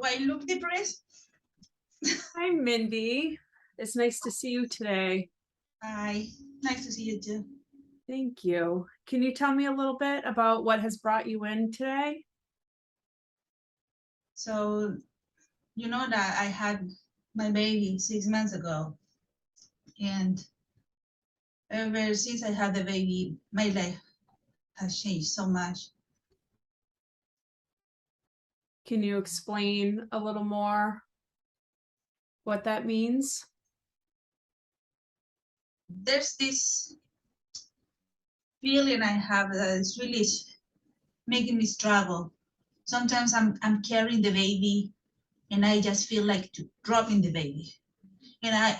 I look depressed? Hi, Mindy. It's nice to see you today. Hi, nice to see you too. Thank you. Can you tell me a little bit about what has brought you in today? So, you know that I had my baby 6 months ago, and ever since I had the baby, my life has changed so much. Can you explain a little more what that means? There's this feeling I have that is really making me struggle. Sometimes I'm carrying the baby, and I just feel like dropping the baby, and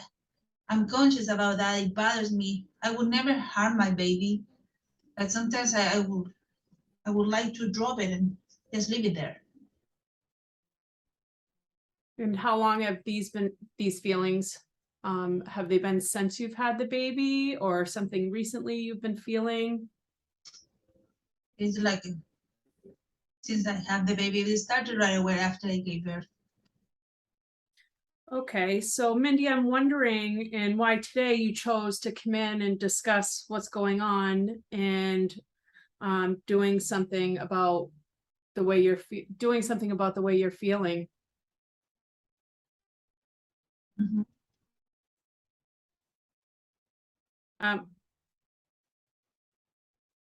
I'm conscious about that. It bothers me. I would never harm my baby, but sometimes I would like to drop it and just leave it there. And how long have these feelings? Have they been since you've had the baby or something recently you've been feeling? It's like since I have the baby, it started right away after I gave birth. Okay, so Mindy, I'm wondering and why today you chose to come in and discuss what's going on and doing something about the way doing something about the way you're feeling. Mhm. Um,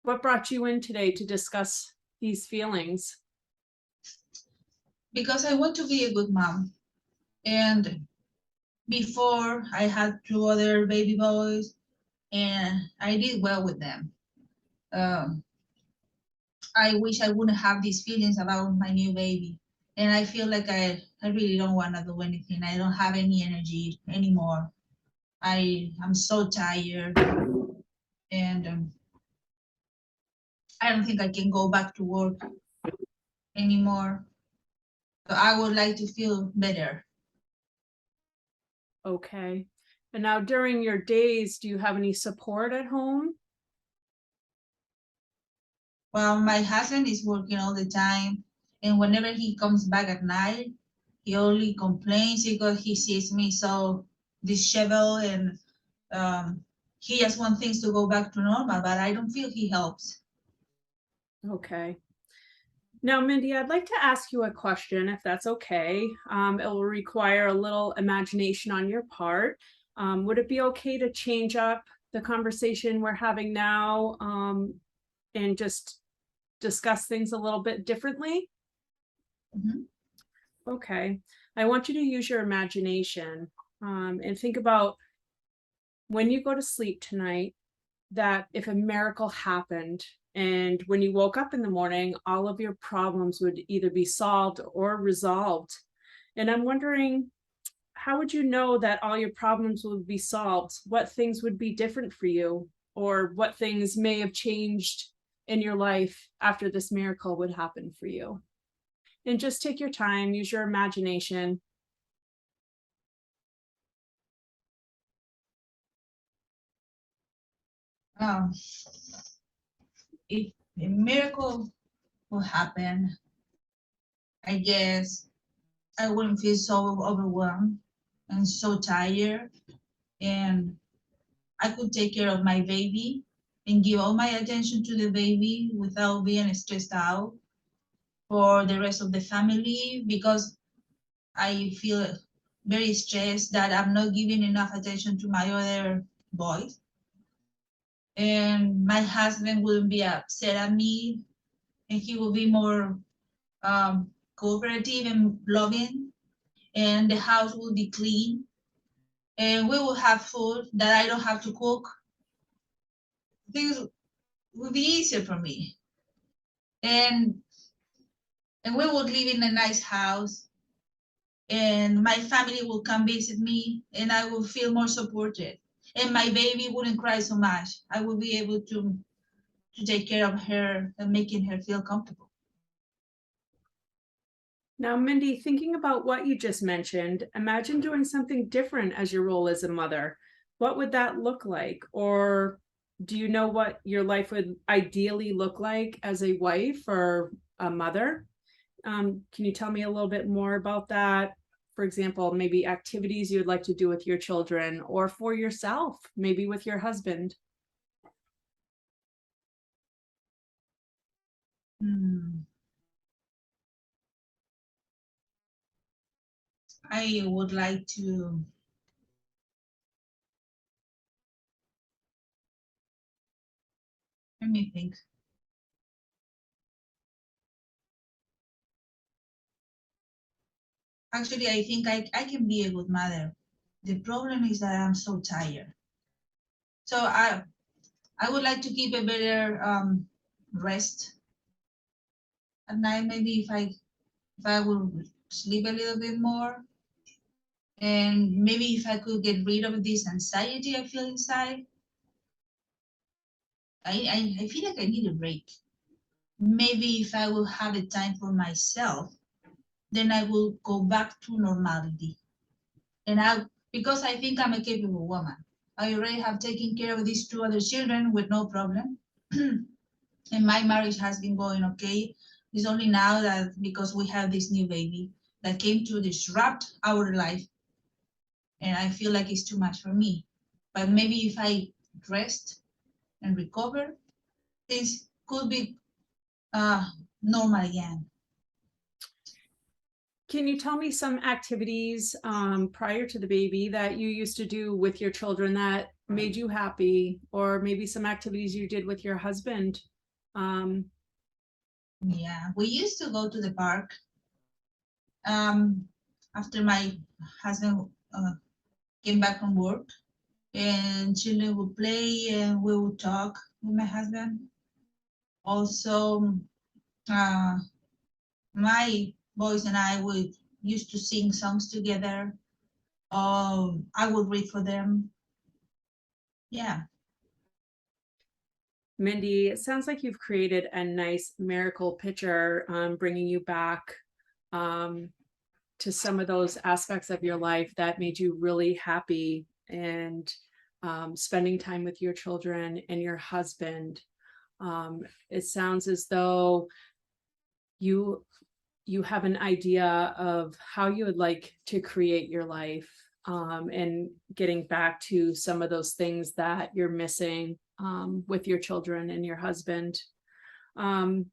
what brought you in today to discuss these feelings? Because I want to be a good mom. And before I had two other baby boys, and I did well with them. Um, I wish I wouldn't have these feelings about my new baby. And I feel like I really don't want to do anything. I don't have any energy anymore. I'm so tired, and I don't think I can go back to work anymore. So I would like to feel better. Okay. And now during your days, do you have any support at home? Well, my husband is working all the time, and whenever he comes back at night, he only complains because he sees me so disheveled, and um, he just wants things to go back to normal, but I don't feel he helps. Okay. Now, Mindy, I'd like to ask you a question, if that's okay. It will require a little imagination on your part. Would it be okay to change up the conversation we're having now and just discuss things a little bit differently? Mhm. Okay. I want you to use your imagination and think about when you go to sleep tonight, that if a miracle happened and when you woke up in the morning, all of your problems would either be solved or resolved. And I'm wondering, how would you know that all your problems would be solved? What things would be different for you? Or what things may have changed in your life after this miracle would happen for you? And just take your time, use your imagination. Um, if a miracle will happen, I guess I wouldn't feel so overwhelmed and so tired, and I could take care of my baby and give all my attention to the baby without being stressed out for the rest of the family, because I feel very stressed that I'm not giving enough attention to my other boys. And my husband wouldn't be upset at me, and he will be more cooperative and loving, and the house will be clean, and we will have food that I don't have to cook. Things will be easier for me. And we would live in a nice house, and my family will come visit me, and I will feel more supported, and my baby wouldn't cry so much. I will be able to take care of her and making her feel comfortable. Now, Mindy, thinking about what you just mentioned, imagine doing something different as your role as a mother. What would that look like? Or do you know what your life would ideally look like as a wife or a mother? Can you tell me a little bit more about that? For example, maybe activities you'd like to do with your children or for yourself, maybe with your husband. Hmm. I would like to, let me think. Actually, I think I can be a good mother. The problem is that I'm so tired. So I would like to keep a better rest at night. Maybe if I will sleep a little bit more, and maybe if I could get rid of this anxiety I feel inside. I feel like I need a break. Maybe if I will have a time for myself, then I will go back to normality. And because I think I'm a capable woman. I already have taken care of these two other children with no problem. And my marriage has been going okay. It's only now that because we have this new baby that came to disrupt our life, and I feel like it's too much for me. But maybe if I rest and recover, things could be uh, normal again. Can you tell me some activities prior to the baby that you used to do with your children that made you happy, or maybe some activities you did with your husband? Yeah, we used to go to the park um, after my husband came back from work, and children would play and we would talk with my husband. Also, uh, my boys and I would used to sing songs together. I would read for them. Yeah. Mindy, it sounds like you've created a nice miracle picture, bringing you back to some of those aspects of your life that made you really happy, and spending time with your children and your husband. It sounds as though you have an idea of how you would like to create your life, and getting back to some of those things that you're missing with your children and your husband. Um,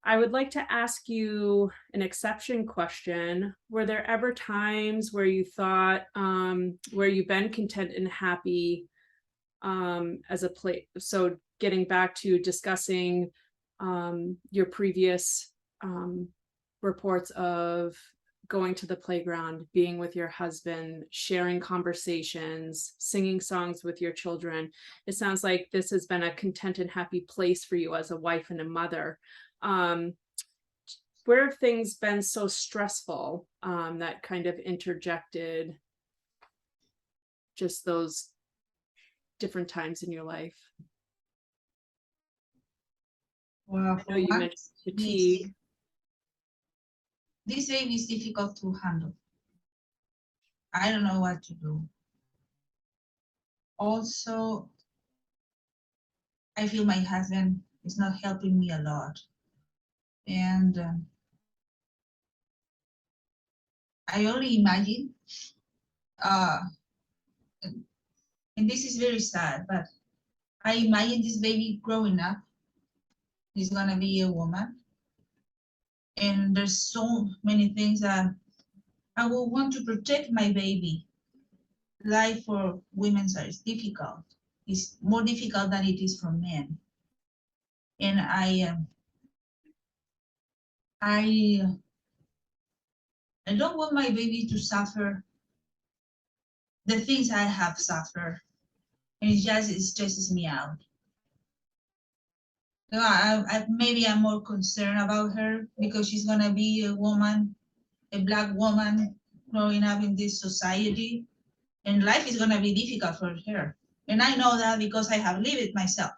I would like to ask you an exception question. Were there ever times where you thought, where you've been content and happy as a play? So getting back to discussing your previous reports of going to the playground, being with your husband, sharing conversations, singing songs with your children. It sounds like this has been a content and happy place for you as a wife and a mother. Where have things been so stressful that kind of interjected just those different times in your life? Well, I for know you one, mentioned fatigue. this baby is difficult to handle. I don't know what to do. Also, I feel my husband is not helping me a lot. And I only imagine, uh, and this is very sad, but I imagine this baby growing up is gonna be a woman. And there's so many things that I will want to protect my baby. Life for women is difficult. It's more difficult than it is for men. And I don't want my baby to suffer the things I have suffered, and it stresses me out. So maybe I'm more concerned about her because she's gonna be a woman, a black woman growing up in this society, and life is gonna be difficult for her. And I know that because I have lived it myself.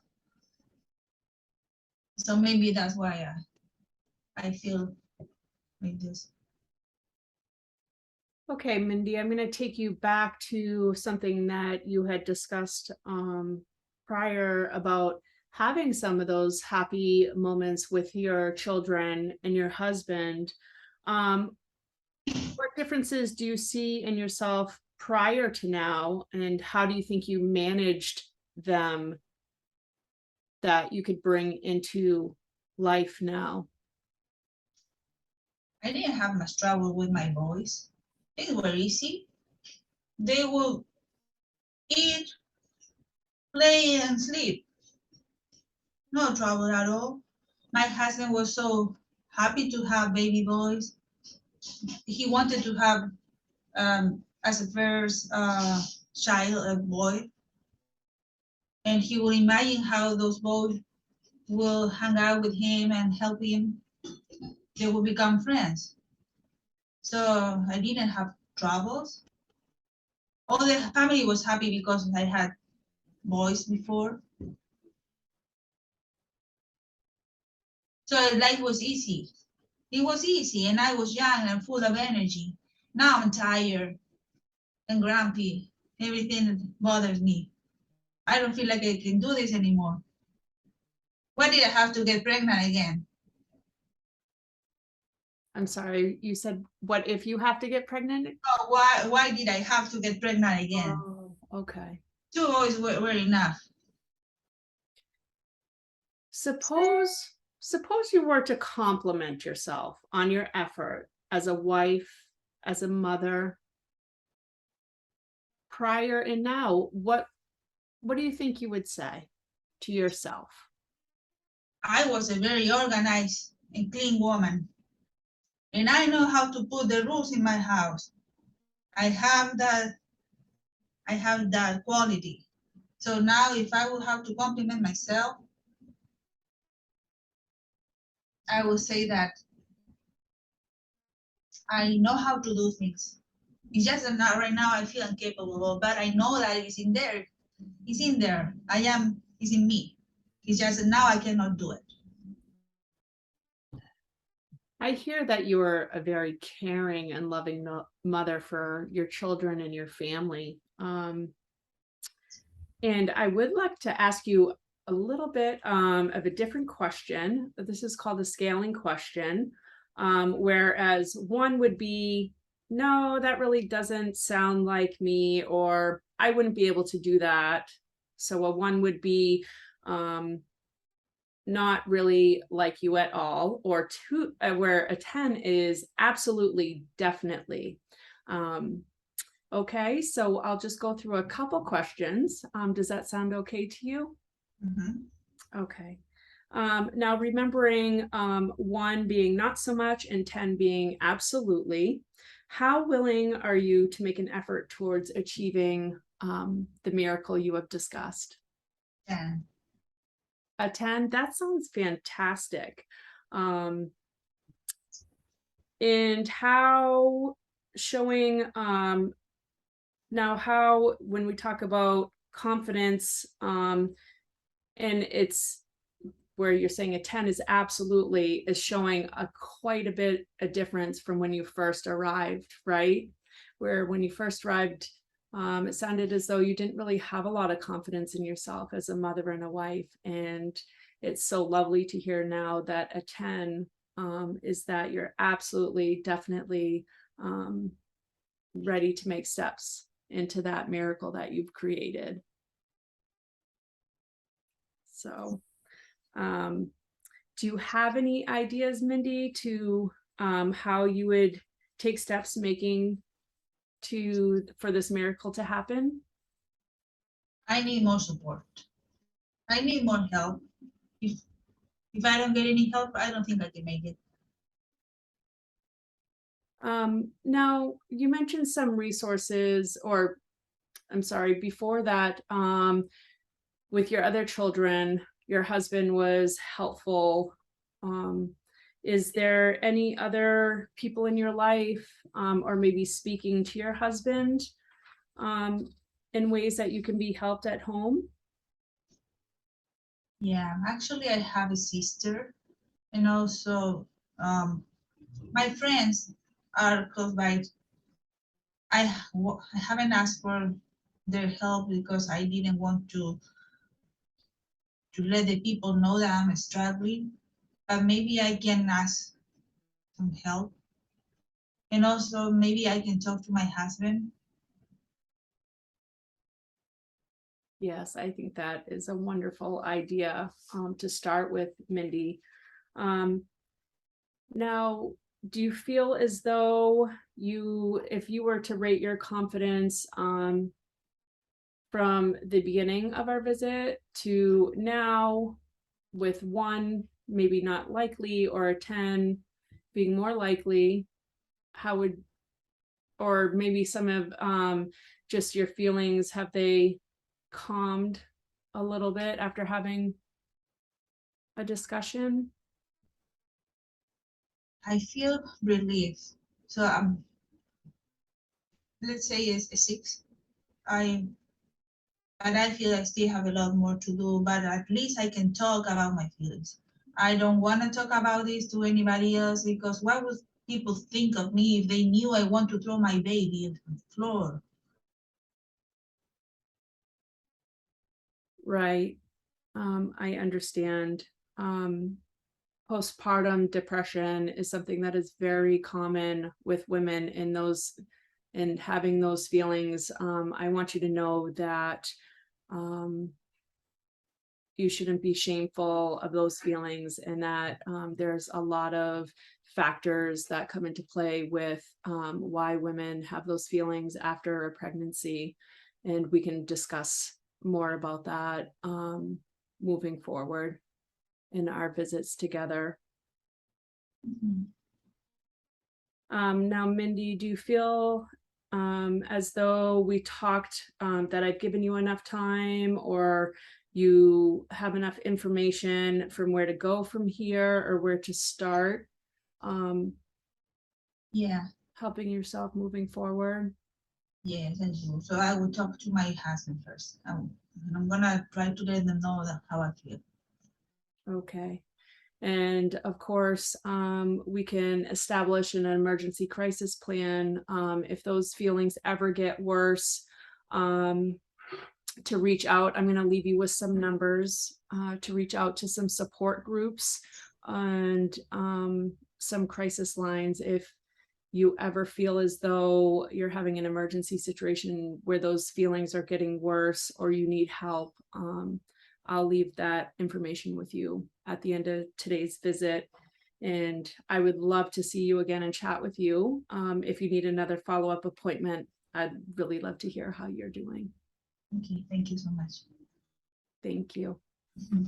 So maybe that's why I feel like this. Okay, Mindy, I'm going to take you back to something that you had discussed prior about having some of those happy moments with your children and your husband. What differences do you see in yourself prior to now, and how do you think you managed them that you could bring into life now? I didn't have much trouble with my boys. Things were easy. They would eat, play, and sleep. No trouble at all. My husband was so happy to have baby boys. He wanted to have, as a first child, a boy. And he would imagine how those boys will hang out with him and help him. They will become friends. So I didn't have troubles. All the family was happy because I had boys before. So life was easy. It was easy, and I was young and full of energy. Now I'm tired and grumpy. Everything bothers me. I don't feel like I can do this anymore. Why did I have to get pregnant again? I'm sorry, you said, what if you have to get pregnant? Oh, why did I have to get pregnant again? Oh, okay. 2 boys were enough. Suppose you were to compliment yourself on your effort as a wife, as a mother, prior and now, what do you think you would say to yourself? I was a very organized and clean woman, and I know how to put the rules in my house. I have that quality. So now if I would have to compliment myself, I will say that I know how to do things. It's just that not right now I feel incapable of, but I know that it's in there. It's in there. It's in me. It's just that now I cannot do it. I hear that you are a very caring and loving mother for your children and your family. And I would like to ask you a little bit of a different question. This is called the scaling question, whereas one would be, no, that really doesn't sound like me, or I wouldn't be able to do that. So a one would be not really like you at all, or two, where a 10 is absolutely, definitely. Okay, so I'll just go through a couple questions. Does that sound okay to you? Mm-hmm. Okay. Now remembering 1 being not so much and 10 being absolutely, how willing are you to make an effort towards achieving the miracle you have discussed? 10. A 10, that sounds fantastic. And how showing now how, when we talk about confidence, and it's where you're saying a 10 is absolutely, is showing quite a bit a difference from when you first arrived, right? Where when you first arrived, it sounded as though you didn't really have a lot of confidence in yourself as a mother and a wife. And it's so lovely to hear now that a 10 is that you're absolutely, definitely ready to make steps into that miracle that you've created. So do you have any ideas, Mindy, to how you would take steps making for this miracle to happen? I need more support. I need more help. If I don't get any help, I don't think I can make it. Now, you mentioned some resources, or I'm sorry, before that, with your other children, your husband was helpful. Is there any other people in your life, or maybe speaking to your husband in ways that you can be helped at home? Yeah, actually, I have a sister, and also my friends are close by. I haven't asked for their help because I didn't want to to let the people know that I'm struggling, but maybe I can ask some help. And also maybe I can talk to my husband. Yes, I think that is a wonderful idea to start with, Mindy. Now, do you feel as though if you were to rate your confidence from the beginning of our visit to now, with 1 maybe not likely or a 10 being more likely, how would, or maybe some of just your feelings, have they calmed a little bit after having a discussion? I feel relief. So let's say it's a 6. But I feel I still have a lot more to do, but at least I can talk about my feelings. I don't want to talk about this to anybody else, because what would people think of me if they knew I want to throw my baby into the floor? Right. I understand. Postpartum depression is something that is very common with women in those, and having those feelings. I want you to know that you shouldn't be shameful of those feelings, and that there's a lot of factors that come into play with why women have those feelings after a pregnancy. And we can discuss more about that moving forward in our visits together. Mhm. Now, Mindy, do you feel as though we talked, that I've given you enough time, or you have enough information from where to go from here, or where to start Yeah, helping yourself moving forward? yes, I do. So I will talk to my husband first. And I'm gonna try to let them know how I feel. Okay. And of course, we can establish an emergency crisis plan if those feelings ever get worse, to reach out. I'm going to leave you with some numbers to reach out to some support groups and some crisis lines if you ever feel as though you're having an emergency situation where those feelings are getting worse or you need help. I'll leave that information with you at the end of today's visit. And I would love to see you again and chat with you. If you need another follow-up appointment, I'd really love to hear how you're doing. Okay, thank you so much. Thank you. Mhm.